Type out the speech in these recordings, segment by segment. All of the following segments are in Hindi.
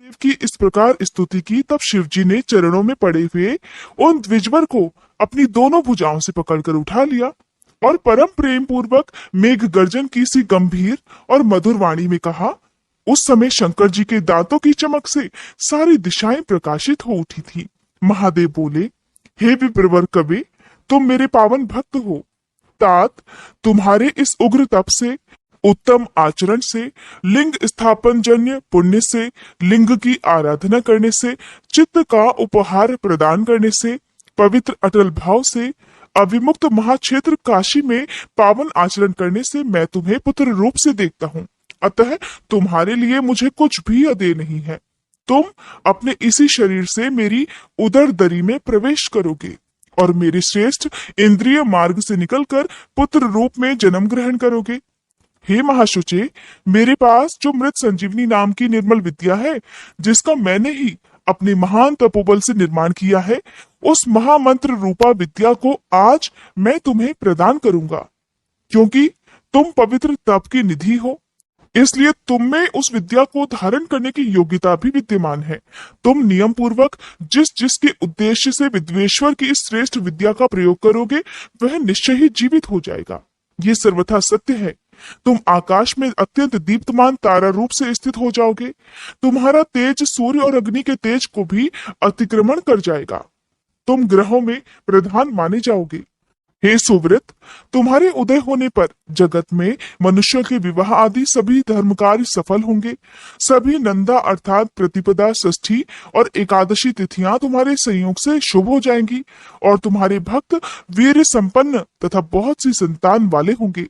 देव की इस प्रकार स्तुति की, तब शिवजी ने चरणों में पड़े हुए उन द्विजवर को अपनी दोनों भुजाओं से पकड़कर उठा लिया और परम प्रेम पूर्वक मेघ गर्जन की सी गंभीर और मधुर वाणी में कहा। उस समय शंकर जी के दांतों की चमक से सारी दिशाएं प्रकाशित हो उठी थी। महादेव बोले, हे विप्रवर कवि, तुम मेरे पावन भक्त हो। तात, तुम्हारे इस उग्र तप से, उत्तम आचरण से, लिंग स्थापन जन्य पुण्य से, लिंग की आराधना करने से, चित्त का उपहार प्रदान करने से, पवित्र अटल भाव से, अविमुक्त महाक्षेत्र काशी में पावन आचरण करने से मैं तुम्हें पुत्र रूप से देखता हूँ। अतः तुम्हारे लिए मुझे कुछ भी अदेय नहीं है। तुम अपने इसी शरीर से मेरी उदर दरी में प्रवेश करोगे और मेरे श्रेष्ठ इंद्रिय मार्ग से निकलकर पुत्र रूप में जन्म ग्रहण करोगे। हे महाशुचे, मेरे पास जो मृत संजीवनी नाम की निर्मल विद्या है, जिसका मैंने ही अपने महान तपोबल से निर्माण किया है, उस महामंत्र रूपा विद्या को आज मैं तुम्हें प्रदान करूंगा। क्योंकि तुम पवित्र तप की निधि हो, इसलिए तुम में उस विद्या को धारण करने की योग्यता भी विद्यमान है। तुम नियम पूर्वक जिस जिसके उद्देश्य से विद्वेश्वर की इस श्रेष्ठ विद्या का प्रयोग करोगे, वह निश्चय ही जीवित हो जाएगा। ये सर्वथा सत्य है। तुम आकाश में अत्यंत दीप्तमान तारा रूप से स्थित हो जाओगे। तुम्हारा तेज सूर्य और अग्नि के तेज को भी अतिक्रमण कर जाएगा। तुम ग्रहों में प्रधान माने जाओगे। हे सुव्रत, तुम्हारे उदय होने पर जगत में मनुष्यों के विवाह आदि सभी धर्म कार्य सफल होंगे। सभी नंदा अर्थात प्रतिपदा, षष्ठी और एकादशी तिथियां तुम्हारे संयोग से शुभ हो जाएंगी और तुम्हारे भक्त वीर संपन्न तथा बहुत सी संतान वाले होंगे।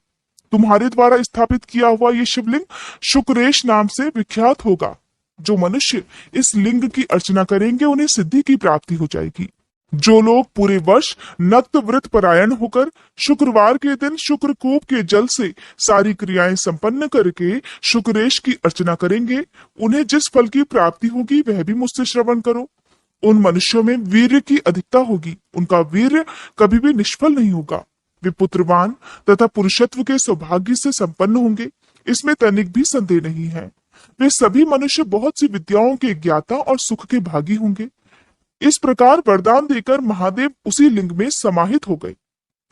तुम्हारे द्वारा स्थापित किया हुआ ये शिवलिंग शुक्रेश नाम से विख्यात होगा। जो मनुष्य इस लिंग की अर्चना करेंगे, उन्हें सिद्धि की प्राप्ति हो जाएगी। जो लोग पूरे वर्ष नक्त व्रत परायण होकर शुक्रवार के दिन शुक्रकूप के जल से सारी क्रियाएं संपन्न करके शुक्रेश की अर्चना करेंगे, उन्हें जिस फल की प्राप्ति होगी वह भी मुझसे श्रवण करो। उन मनुष्यों में वीर्य की अधिकता होगी, उनका वीर्य कभी भी निष्फल नहीं होगा। वे पुत्रवान तथा पुरुषत्व के सौभाग्य से संपन्न होंगे, इसमें तनिक भी संदेह नहीं है। वे सभी मनुष्य बहुत सी विद्याओं के ज्ञाता और सुख के भागी होंगे। इस प्रकार वरदान देकर महादेव उसी लिंग में समाहित हो गए।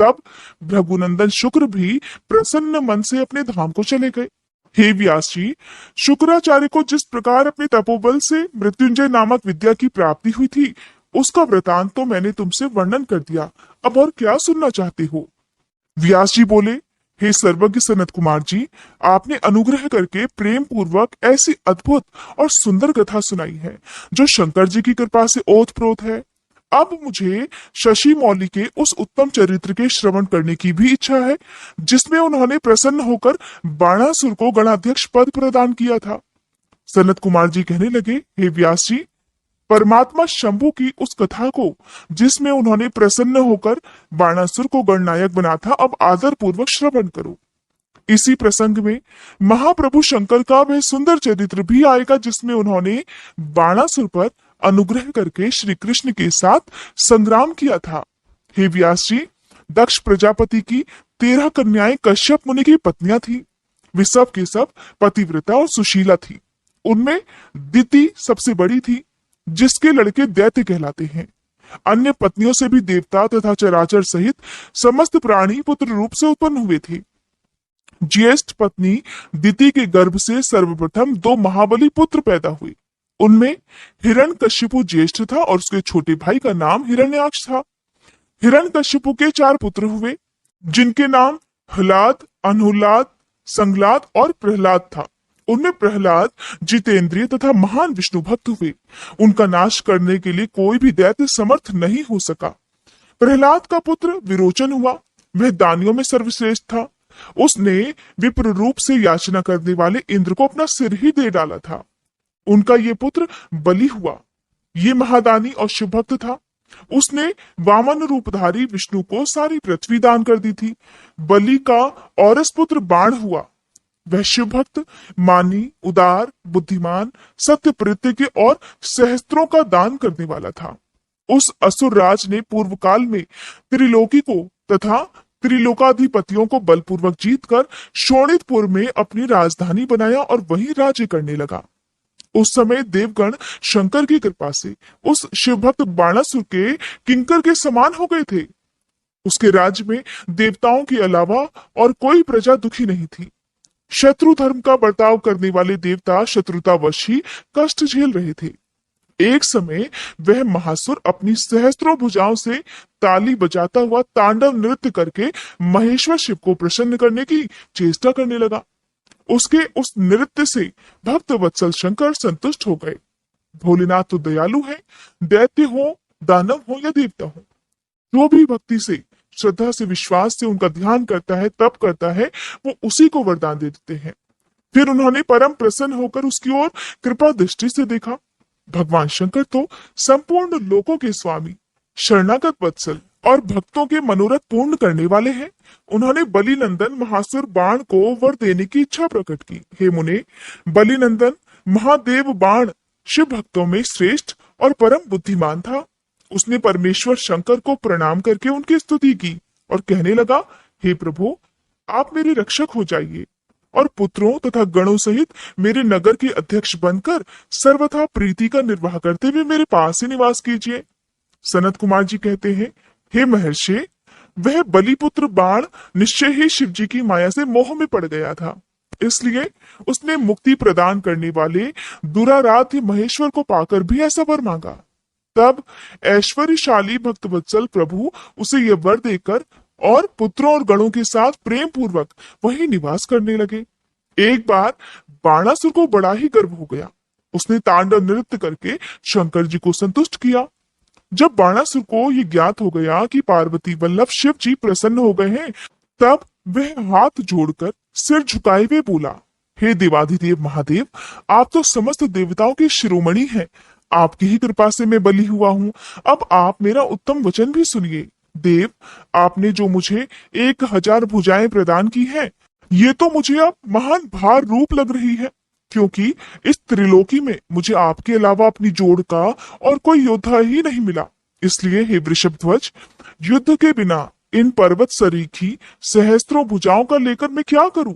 तब भृगुनंदन शुक्र भी प्रसन्न मन से अपने धाम को चले गए। हे व्यास जी, शुक्राचार्य को जिस प्रकार अपने तपोबल से मृत्युंजय नामक विद्या की प्राप्ति हुई थी, उसका वृतांत तो मैंने तुमसे वर्णन कर दिया। अब और क्या सुनना चाहते हो? व्यास जी बोले, हे सर्वज्ञ सनत कुमार जी, आपने अनुग्रह करके प्रेम पूर्वक ऐसी अद्भुत और सुंदर कथा सुनाई है, जो शंकर जी की कृपा से ओतप्रोत है। अब मुझे शशि मौली के उस उत्तम चरित्र के श्रवण करने की भी इच्छा है, जिसमें उन्होंने प्रसन्न होकर बाणासुर को गणाध्यक्ष पद प्रदान किया था। सनत कुमार जी कहने लगे, हे व्यास जी, परमात्मा शंभु की उस कथा को, जिसमें उन्होंने प्रसन्न होकर बाणासुर को गणनायक बना था, अब आदर पूर्वक श्रवण करो। इसी प्रसंग में महाप्रभु शंकर का वह सुंदर चरित्र भी आएगा, जिसमें उन्होंने बाणासुर पर अनुग्रह करके श्री कृष्ण के साथ संग्राम किया था। हे व्यास जी, दक्ष प्रजापति की 13 कन्याएं कश्यप मुनि की पत्नियां थी। वे सब के सब पतिव्रता और सुशीला थी। उनमें दिति सबसे बड़ी थी, जिसके लड़के दैत्य कहलाते हैं। अन्य पत्नियों से भी देवता तथा चराचर सहित समस्त प्राणी पुत्र रूप से उत्पन्न हुए थे। ज्येष्ठ पत्नी दिति के गर्भ से सर्वप्रथम 2 महाबली पुत्र पैदा हुए। उनमें हिरण्यकशिपु ज्येष्ठ था और उसके छोटे भाई का नाम हिरण्याक्ष था। हिरण्यकशिपु के 4 पुत्र हुए, जिनके नाम हलाद, अनुलाद, संगलाद और प्रहलाद था। उनमें प्रहलाद जितेंद्रिय तथा महान विष्णु भक्त हुए। उनका नाश करने के लिए कोई भी दैत्य समर्थ नहीं हो सका। प्रहलाद का पुत्र विरोचन हुआ। वह दानियों में सर्वश्रेष्ठ था। उसने विप्र रूप से याचना करने वाले इंद्र को अपना सिर ही दे डाला था। उनका ये पुत्र बलि हुआ। ये महादानी और शिव भक्त था। उसने वामन रूपधारी विष्णु को सारी पृथ्वी दान कर दी थी। बलि का औरस पुत्र बाण हुआ। वह शिव भक्त, मानी, उदार, बुद्धिमान, सत्य प्रत्यय और सहस्त्रों का दान करने वाला था। उस असुर राज ने पूर्व काल में त्रिलोकी को तथा त्रिलोकाधिपतियों को बलपूर्वक जीतकर शोणितपुर में अपनी राजधानी बनाया और वहीं राज्य करने लगा। उस समय देवगण शंकर की कृपा से उस शिवभक्त बाणासुर के किंकर के समान हो गए थे। उसके राज्य में देवताओं के अलावा और कोई प्रजा दुखी नहीं थी। शत्रु धर्म का बर्ताव करने वाले देवता शत्रुतावश ही कष्ट झेल रहे थे। एक समय वह महासुर अपनी सहस्त्रों भुजाओं से ताली बजाता हुआ तांडव नृत्य करके महेश्वर शिव को प्रसन्न करने की चेष्टा करने लगा। उसके उस नृत्य से भक्त वत्सल शंकर संतुष्ट हो गए। भोलेनाथ तो दयालु है, दैत्य हो, दानव हो या देवता हो, जो भी भक्ति से, श्रद्धा से, विश्वास से उनका ध्यान करता है, तप करता है, वो उसी को वरदान दे देते हैं। फिर उन्होंने परम प्रसन्न होकर उसकी ओर कृपा दृष्टि से देखा। भगवान शंकर तो संपूर्ण लोकों के स्वामी, शरणागत वत्सल और भक्तों के मनोरथ पूर्ण करने वाले हैं। उन्होंने बलि नंदन महासुर बाण को वर देने की इच्छा प्रकट की। हे मुने, बलि नंदन महादेव बाण शिव भक्तों में श्रेष्ठ और परम बुद्धिमान था। उसने परमेश्वर शंकर को प्रणाम करके उनकी स्तुति की और कहने लगा, हे प्रभु, आप मेरे रक्षक हो जाइए और पुत्रों तथा गणों सहित मेरे नगर के अध्यक्ष बनकर सर्वथा प्रीति का निर्वाह करते हुए मेरे पास ही निवास कीजिए। सनत कुमार जी कहते हैं, हे महर्षि, वह बलिपुत्र बाण निश्चय ही शिव जी की माया से मोह में पड़ गया था। इसलिए उसने मुक्ति प्रदान करने वाले दुराराध्य महेश्वर को पाकर भी ऐसा वर मांगा। तब ऐश्वर्यशाली भक्तवत्सल प्रभु उसे यह वर देकर और पुत्रों और गणों के साथ प्रेम पूर्वक वहीं निवास करने लगे। एक बार बाणासुर को बड़ा ही गर्व हो गया। उसने तांडव नृत्य करके शंकर जी को संतुष्ट किया। जब बाणासुर को ये ज्ञात हो गया कि पार्वती वल्लभ शिव जी प्रसन्न हो गए हैं, तब वह हाथ जोड़कर सिर झुकाए हुए बोला, हे देवाधिदेव महादेव, आप तो समस्त देवताओं के शिरोमणि हैं। आपकी ही कृपा से मैं बलि हुआ हूँ। अब आप मेरा उत्तम वचन भी सुनिए। देव, आपने जो मुझे 1000 भुजाएं प्रदान की हैं, ये तो मुझे अब महान भार रूप लग रही है, क्योंकि इस त्रिलोकी में मुझे आपके अलावा अपनी जोड़ का और कोई योद्धा ही नहीं मिला। इसलिए हे वृषभध्वज, युद्ध के बिना इन पर्वत सरीखी सहस्त्रों भुजाओं का लेकर मैं क्या करूं?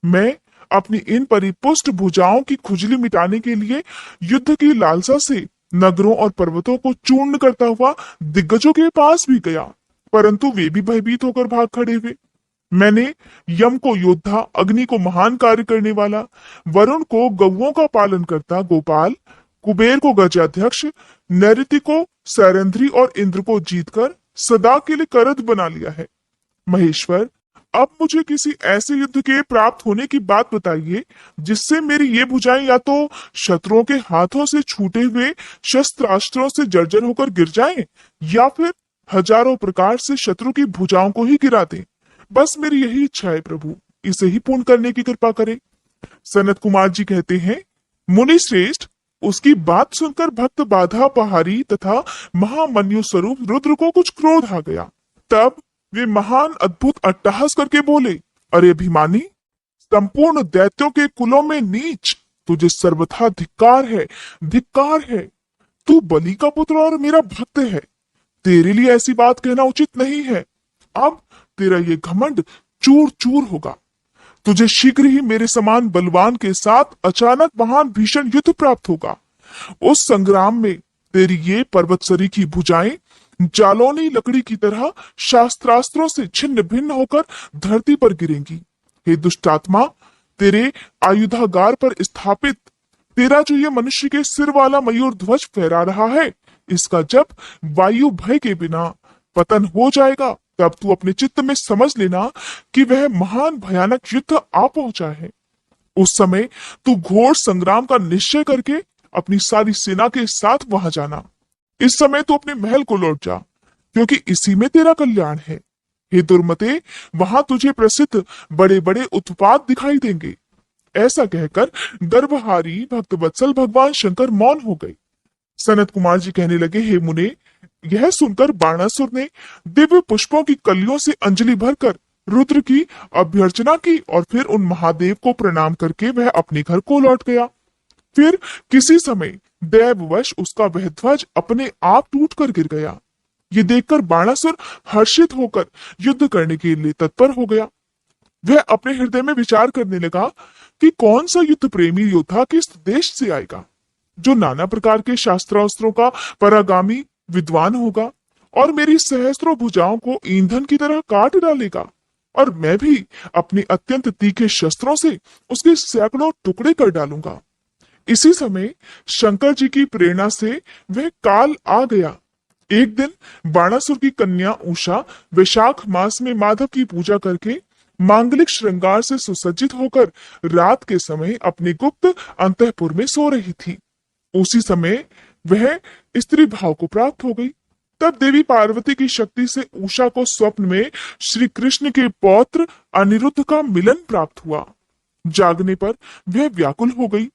मैं अपनी इन परिपुष्ट भुजाओं की खुजली मिटाने के लिए युद्ध की लालसा से नगरों और पर्वतों को चूर्ण करता हुआ दिग्गजों के पास भी गया, परंतु वे भी भयभीत होकर भाग खड़े हुए। मैंने यम को योद्धा, अग्नि को महान कार्य करने वाला, वरुण को गौओं का पालन करता गोपाल, कुबेर को गजाध्यक्ष, नैऋति को सैरंध्री और इंद्र को जीतकर सदा के लिए करद बना लिया है। महेश्वर, अब मुझे किसी ऐसे युद्ध के प्राप्त होने की बात बताइए जिससे मेरी ये भुजाएं या तो शत्रुओं के हाथों से छूटे हुए शस्त्रास्त्रों से जर्जर होकर गिर जाएं, या फिर हजारों प्रकार से शत्रु की भुजाओं को ही गिरा दें। बस मेरी यही इच्छा है प्रभु, इसे ही पूर्ण करने की कृपा करें। सनत कुमार जी कहते हैं, मुनि श्रेष्ठ, उसकी बात सुनकर भक्त बाधा पहाड़ी तथा महामन्यु स्वरूप रुद्र को कुछ क्रोध आ गया। तब वे महान अद्भुत अट्टहास करके बोले, अरे अभिमानी, संपूर्ण दैत्यों के कुलों में नीच, तुझे सर्वथा धिक्कार है, धिक्कार है। तू बलि का पुत्र और मेरा भक्त है, तेरे लिए ऐसी बात कहना उचित नहीं है। अब तेरा ये घमंड चूर चूर होगा। तुझे शीघ्र ही मेरे समान बलवान के साथ अचानक महान भीषण युद्ध प्राप्त होगा। उस संग्राम में तेरी ये पर्वतसरी की भुजाएं जालौनी लकड़ी की तरह शास्त्रास्त्रों से छिन्न भिन्न होकर धरती पर गिरेंगी। हे दुष्टात्मा, तेरे आयुधागार पर स्थापित तेरा जो ये मनुष्य के सिर वाला मयूर ध्वज फहरा रहा है, इसका जब वायु भय के बिना पतन हो जाएगा, तब तू अपने चित्त में समझ लेना कि वह महान भयानक युद्ध आ पहुंचा है। उस समय तू घोर संग्राम का निश्चय करके अपनी सारी सेना के साथ वहां जाना। इस समय तू अपने महल को लौट जा, क्योंकि इसी में तेरा कल्याण है। हे दुर्मते, वहां तुझे प्रसिद्ध बड़े बड़े उत्पात दिखाई देंगे। ऐसा कहकर गर्भहारी भक्तवत्सल भगवान शंकर मौन हो गए। सनत कुमार जी कहने लगे, हे मुने, यह सुनकर बाणासुर ने दिव्य पुष्पों की कलियों से अंजलि भरकर रुद्र की अभ्यर्चना की और फिर उन महादेव को प्रणाम करके वह अपने घर को लौट गया। फिर किसी समय दैववश उसका वह ध्वज अपने आप टूटकर गिर गया। ये देखकर बाणासुर हर्षित होकर युद्ध करने के लिए तत्पर हो गया। वह अपने हृदय में विचार करने लगा कि कौन सा युद्ध प्रेमी योद्धा किस देश से आएगा जो नाना प्रकार के शास्त्रास्त्रों का परागामी विद्वान होगा और मेरी सहस्त्रों भुजाओं को ईंधन की तरह काट डालेगा, और मैं भी अपनी अत्यंत तीखे शस्त्रों से उसके सैकड़ों टुकड़े कर डालूंगा। इसी समय शंकर जी की प्रेरणा से वह काल आ गया। एक दिन बाणासुर की कन्या उषा वैशाख मास में माधव की पूजा करके मांगलिक श्रृंगार से सुसज्जित होकर रात के समय अपने गुप्त अंतःपुर में सो रही थी। उसी समय वह स्त्री भाव को प्राप्त हो गई। तब देवी पार्वती की शक्ति से उषा को स्वप्न में श्री कृष्ण के पौत्र अनिरुद्ध का मिलन प्राप्त हुआ। जागने पर वह व्याकुल हो गई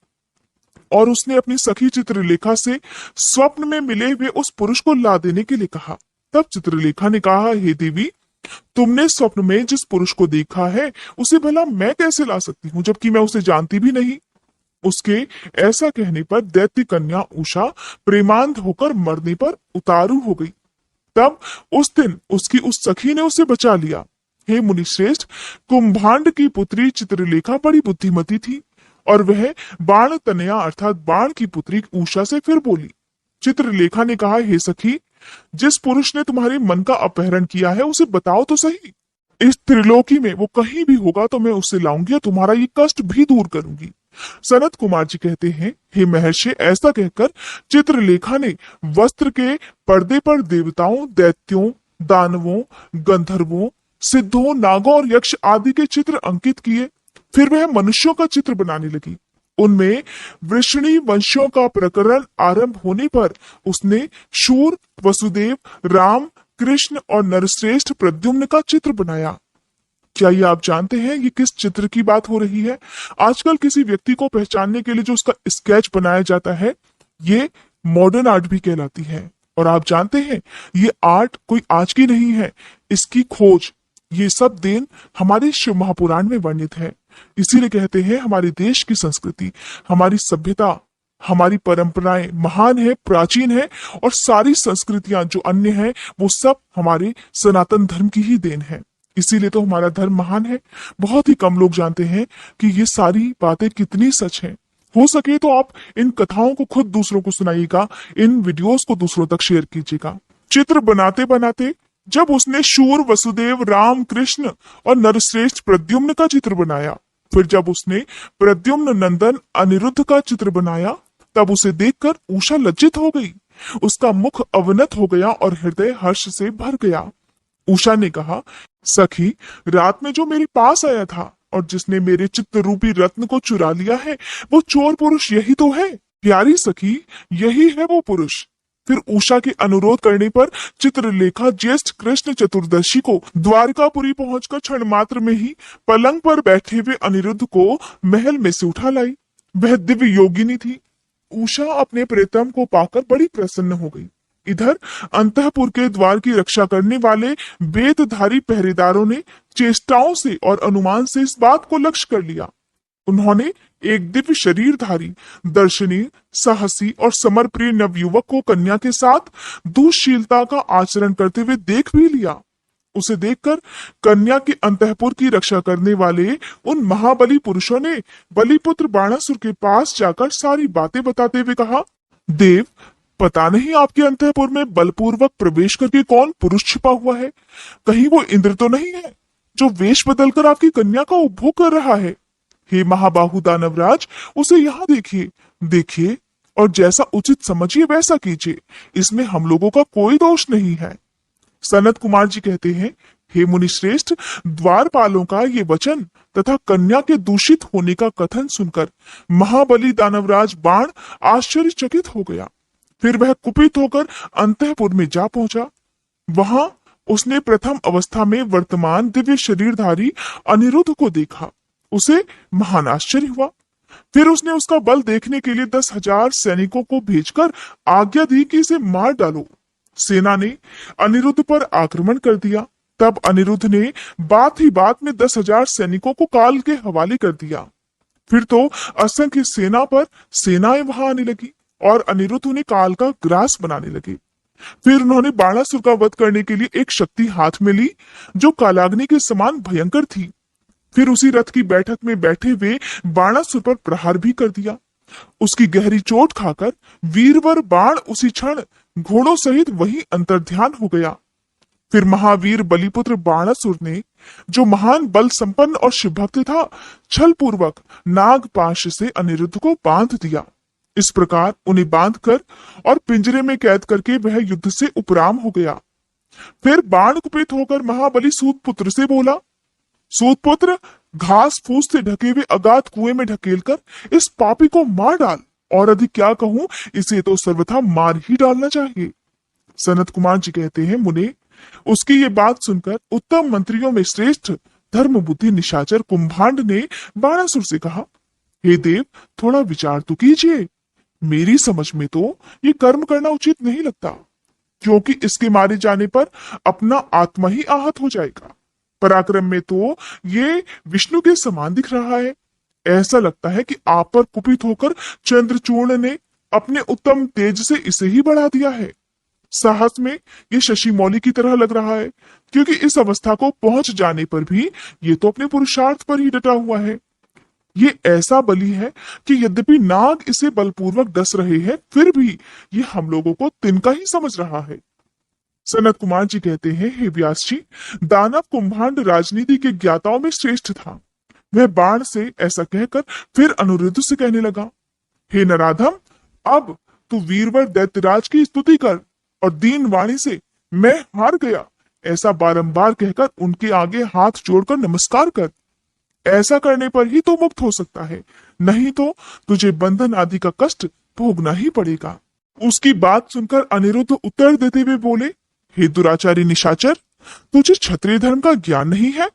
और उसने अपनी सखी चित्रलेखा से स्वप्न में मिले हुए उस पुरुष को ला देने के लिए कहा। तब चित्रलेखा ने कहा, हे देवी, तुमने स्वप्न में जिस पुरुष को देखा है उसे भला मैं कैसे ला सकती हूँ, जबकि मैं उसे जानती भी नहीं। उसके ऐसा कहने पर दैत्य कन्या उषा प्रेमांध होकर मरने पर उतारू हो गई। तब उस दिन उसकी उस सखी ने उसे बचा लिया। हे मुनिश्रेष्ठ, कुंभांड की पुत्री चित्रलेखा बड़ी बुद्धिमती थी और वह बाण तनया अर्थात बाण की पुत्री उषा से फिर बोली। चित्रलेखा ने कहा, हे सखी, जिस पुरुष ने तुम्हारे मन का अपहरण किया है उसे बताओ तो सही। इस त्रिलोकी में वो कहीं भी होगा तो मैं उसे लाऊंगी और तुम्हारा ये कष्ट भी दूर करूंगी। सनत कुमार जी कहते हैं, हे महर्षि, ऐसा कहकर चित्रलेखा ने वस्त्र के पर्दे पर देवताओं, दैत्यों, दानवों, गंधर्वों, सिद्धों, नागों और यक्ष आदि के चित्र अंकित किए। फिर वह मनुष्यों का चित्र बनाने लगी। उनमें वृषणी वंशों का प्रकरण आरंभ होने पर उसने शूर, वसुदेव, राम, कृष्ण और नरश्रेष्ठ प्रद्युम्न का चित्र बनाया। क्या ये आप जानते हैं ये किस चित्र की बात हो रही है? आजकल किसी व्यक्ति को पहचानने के लिए जो उसका स्केच बनाया जाता है, ये मॉडर्न आर्ट भी कहलाती है। और आप जानते हैं ये आर्ट कोई आज की नहीं है, इसकी खोज, ये सब देन हमारे शिव महापुराण में वर्णित है। इसीलिए कहते हैं हमारे देश की संस्कृति, हमारी सभ्यता, हमारी परंपराएं महान है, प्राचीन है, और सारी संस्कृतियां जो अन्य हैं वो सब हमारे सनातन धर्म की ही देन है। इसीलिए तो हमारा धर्म महान है। बहुत ही कम लोग जानते हैं कि ये सारी बातें कितनी सच हैं। हो सके तो आप इन कथाओं को खुद दूसरों को सुनाइएगा, इन वीडियोस को दूसरों तक शेयर कीजिएगा। चित्र बनाते बनाते जब उसने शूर, वसुदेव, राम, कृष्ण और नरश्रेष्ठ प्रद्युम्न का चित्र बनाया, फिर जब उसने प्रद्युम्न नंदन अनिरुद्ध का चित्र बनाया, तब उसे देखकर उषा लज्जित हो गई। उसका मुख अवनत हो गया और हृदय हर्ष से भर गया। उषा ने कहा, सखी, रात में जो मेरे पास आया था और जिसने मेरे चित्त रूपी रत्न को चुरा लिया है, वो चोर पुरुष यही तो है। प्यारी सखी, यही है वो पुरुष। फिर उषा के अनुरोध करने पर चित्रलेखा ज्येष्ठ कृष्ण चतुर्दशी को द्वारकापुरी पहुंचकर क्षण मात्र में ही पलंग पर बैठे हुए अनिरुद्ध को महल में से उठा लाई। वह दिव्य योगिनी थी। उषा अपने प्रीतम को पाकर बड़ी प्रसन्न हो गई। इधर अंतःपुर के द्वार की रक्षा करने वाले वेदधारी पहरेदारों ने चेष्टाओं से और अनुमान से इस बात को लक्ष्य कर लिया। उन्होंने एक दिव्य शरीरधारी, दर्शनीय, साहसी और समरप्रिय नवयुवक को कन्या के साथ दुःशीलता का आचरण करते हुए देख भी लिया। उसे देखकर कन्या के अंतःपुर की रक्षा करने वाले उन महाबली पुरुषों ने बलिपुत्र बाणासुर के पास जाकर सारी बातें बताते हुए कहा, देव, पता नहीं आपके अंतःपुर में बलपूर्वक प्रवेश करके कौन पुरुष छिपा हुआ है। कहीं वो इंद्र तो नहीं है जो वेश बदलकर आपकी कन्या का उपभोग कर रहा है। हे महाबाहु दानवराज, उसे यहाँ देखिए, देखिए और जैसा उचित समझिए वैसा कीजिए। इसमें हम लोगों का कोई दोष नहीं है। सनत कुमार जी कहते हैं, हे मुनिश्रेष्ठ, द्वारपालों का ये वचन तथा कन्या के दूषित होने का कथन सुनकर महाबली दानवराज बाण आश्चर्यचकित हो गया। फिर वह कुपित होकर अंतःपुर में जा पहुंचा। वहां उसने प्रथम अवस्था में वर्तमान दिव्य शरीरधारी अनिरुद्ध को देखा। उसे महान आश्चर्य हुआ। फिर उसने उसका बल देखने के लिए 10,000 सैनिकों को भेजकर आज्ञा दी कि इसे मार डालो। सेना ने अनिरुद्ध पर आक्रमण कर दिया। तब अनिरुद्ध ने बात ही बात में 10,000 सैनिकों को काल के हवाले कर दिया। फिर तो असंख्य सेना पर सेनाएं वहां आने लगी और अनिरुद्ध उन्हें काल का ग्रास बनाने लगे। फिर उन्होंने बाणासुर का वध करने के लिए एक शक्ति हाथ में ली जो कालाग्नि के समान भयंकर थी। फिर उसी रथ की बैठक में बैठे हुए बाणासुर पर प्रहार भी कर दिया। उसकी गहरी चोट खाकर वीरवर बाण उसी क्षण घोड़ों सहित वही अंतर्ध्यान हो गया। फिर महावीर बलिपुत्र बाणासुर ने, जो महान बल संपन्न और शिवभक्त था, छल पूर्वक नागपाश से अनिरुद्ध को बांध दिया। इस प्रकार उन्हें बांधकर और पिंजरे में कैद करके वह युद्ध से उपराम हो गया। फिर बाण कुपित होकर महाबली सूतपुत्र से बोला, सूतपुत्र, घास फूस से ढके हुए अगाध कुएं में ढकेलकर इस पापी को मार डाल, और अधिक क्या कहूं, इसे तो सर्वथा मार ही डालना चाहिए। सनत कुमार जी कहते हैं, मुने, उसकी ये बात सुनकर उत्तम मंत्रियों में श्रेष्ठ धर्म बुद्धि निशाचर कुंभांड ने बाणासुर से कहा, हे देव, थोड़ा विचार तो कीजिए। मेरी समझ में तो ये कर्म करना उचित नहीं लगता, क्योंकि इसके मारे जाने पर अपना आत्मा ही आहत हो जाएगा। पराक्रम में तो ये विष्णु के समान दिख रहा है। ऐसा लगता है कि आप पर कुपित होकर चंद्रचूर्ण ने अपने उत्तम तेज से इसे ही बढ़ा दिया है। साहस में ये शशि मौली की तरह लग रहा है, क्योंकि इस अवस्था को पहुंच जाने पर भी ये तो अपने पुरुषार्थ पर ही डटा हुआ है। ये ऐसा बली है कि यद्यपि नाग इसे बलपूर्वक डस रहे हैं, फिर भी ये हम लोगों को तिनका ही समझ रहा है। सनत कुमार जी कहते हैं, हे व्यास जी, दानव कुंभांड राजनीति के ज्ञाताओं में श्रेष्ठ था। वह बाण से ऐसा कहकर फिर अनिरुद्ध से कहने लगा, हे नराधम, अब तू वीरवर दैत्यराज की स्तुति कर और दीन वाणी से मैं हार गया ऐसा बारंबार कहकर उनके आगे हाथ जोड़कर नमस्कार कर। ऐसा करने पर ही तो मुक्त हो सकता है, नहीं तो तुझे बंधन आदि का कष्ट भोगना ही पड़ेगा। उसकी बात सुनकर अनिरुद्ध उत्तर देते हुए बोले, हे दुराचारी निशाचर, तुझे क्षत्रिय धर्म का ज्ञान नहीं है?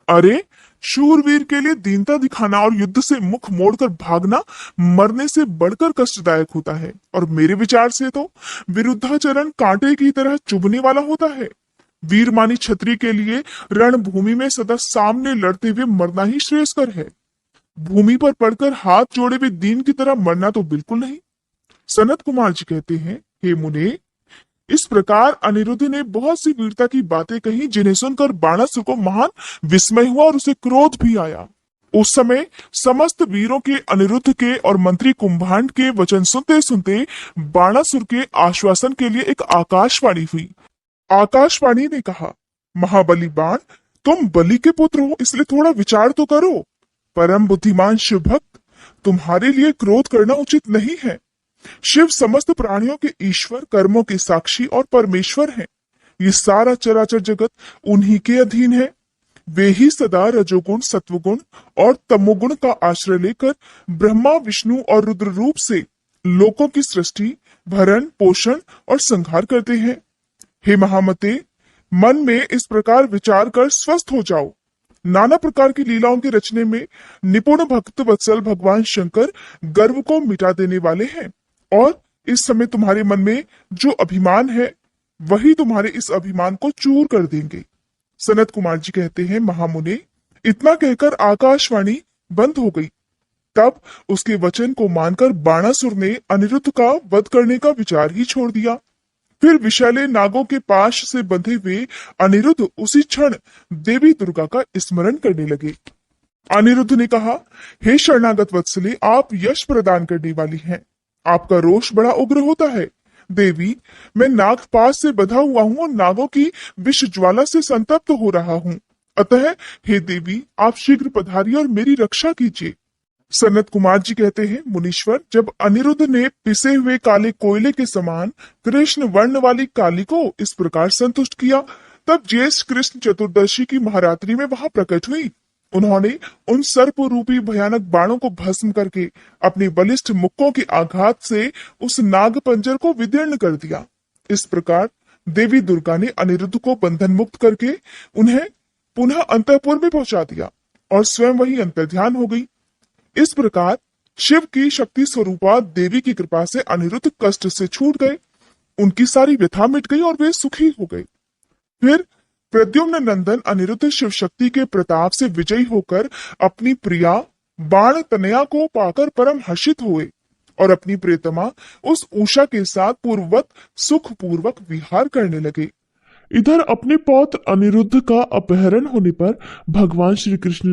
अरे, शूरवीर के लिए दीनता दिखाना और युद्ध से मुख मोड़कर भागना मरने से बढ़कर कष्टदायक होता है, और मेरे विचार से तो विरुद्धाचरण कांटे की तरह चुभने वाला होता है। वीरमानी क्षत्रिय के लिए रणभूमि में सदा सामने लड़ते हुए मरना ही श्रेयस्कर है। भूमि पर पड़कर हाथ जोड़े हुए दीन की तरह मरना तो बिल्कुल नहीं। सनत कुमार जी कहते हैं, हे मुने, इस प्रकार अनिरुद्ध ने बहुत सी वीरता की बातें कही, जिन्हें सुनकर बाणासुर को महान विस्मय हुआ और उसे क्रोध भी आया। उस समय समस्त वीरों के, अनिरुद्ध के और मंत्री कुंभांड के वचन सुनते सुनते बाणासुर के आश्वासन के लिए एक आकाशवाणी हुई। आकाशवाणी ने कहा, महाबली बाण, तुम बलि के पुत्र हो, इसलिए थोड़ा विचार तो करो। परम बुद्धिमान शिव भक्त, तुम्हारे लिए क्रोध करना उचित नहीं है। शिव समस्त प्राणियों के ईश्वर, कर्मों के साक्षी और परमेश्वर हैं। ये सारा चराचर जगत उन्हीं के अधीन है। वे ही सदा रजोगुण, सत्वगुण और तमोगुण का आश्रय लेकर ब्रह्मा, विष्णु और रुद्र रूप से लोकों की सृष्टि, भरण, पोषण और संहार करते हैं। हे महामते, मन में इस प्रकार विचार कर स्वस्थ हो जाओ। नाना प्रकार की लीलाओं के रचने में निपुण भक्त वत्सल भगवान शंकर गर्व को मिटा देने वाले हैं, और इस समय तुम्हारे मन में जो अभिमान है वही तुम्हारे इस अभिमान को चूर कर देंगे। सनत कुमार जी कहते हैं, महामुने, इतना कहकर आकाशवाणी बंद हो गई। तब उसके वचन को मानकर बाणासुर ने अनिरुद्ध का वध करने का विचार ही छोड़ दिया। फिर विषैले नागों के पाश से बंधे हुए अनिरुद्ध उसी क्षण देवी दुर्गा का स्मरण करने लगे। अनिरुद्ध ने कहा, हे शरणागत वत्सले, आप यश प्रदान करने वाली हैं। आपका रोष बड़ा उग्र होता है। देवी, मैं नागपाश से बंधा हुआ हूँ और नागों की विष ज्वाला से संतप्त हो रहा हूँ। अतः हे देवी, आप शीघ्र पधारिए और मेरी रक्षा कीजिए। सनत कुमार जी कहते हैं, मुनीश्वर, जब अनिरुद्ध ने पिसे हुए काले कोयले के समान कृष्ण वर्ण वाली काली को इस प्रकार संतुष्ट किया, तब ज्येष्ठ कृष्ण चतुर्दशी की महारात्रि में वहां प्रकट हुई। उन्होंने उन सर्प रूपी भयानक बाणों को भस्म करके अपने बलिष्ठ मुक्कों के आघात से उस नाग पंजर को विदीर्ण कर दिया। इस प्रकार देवी दुर्गा ने अनिरुद्ध को बंधन मुक्त करके उन्हें पुनः अंतःपुर में पहुंचा दिया और स्वयं वही अंतर्ध्यान हो गई। इस प्रकार शिव की शक्ति स्वरूपा देवी की कृपा से अनिरुद्ध कष्ट से छूट गए, उनकी सारी व्यथा मिट गई और वे सुखी हो गए। फिर प्रद्युम्न नंदन अनिरुद्ध शिव शक्ति के प्रताप से विजयी होकर अपनी प्रिया बाण तनया को पाकर परम हर्षित हुए और अपनी प्रियतमा उस उषा के साथ पूर्ववत सुख पूर्वक विहार करने लगे। इधर अपने पौत्र अनिरुद्ध का अपहरण होने पर भगवान श्री कृष्ण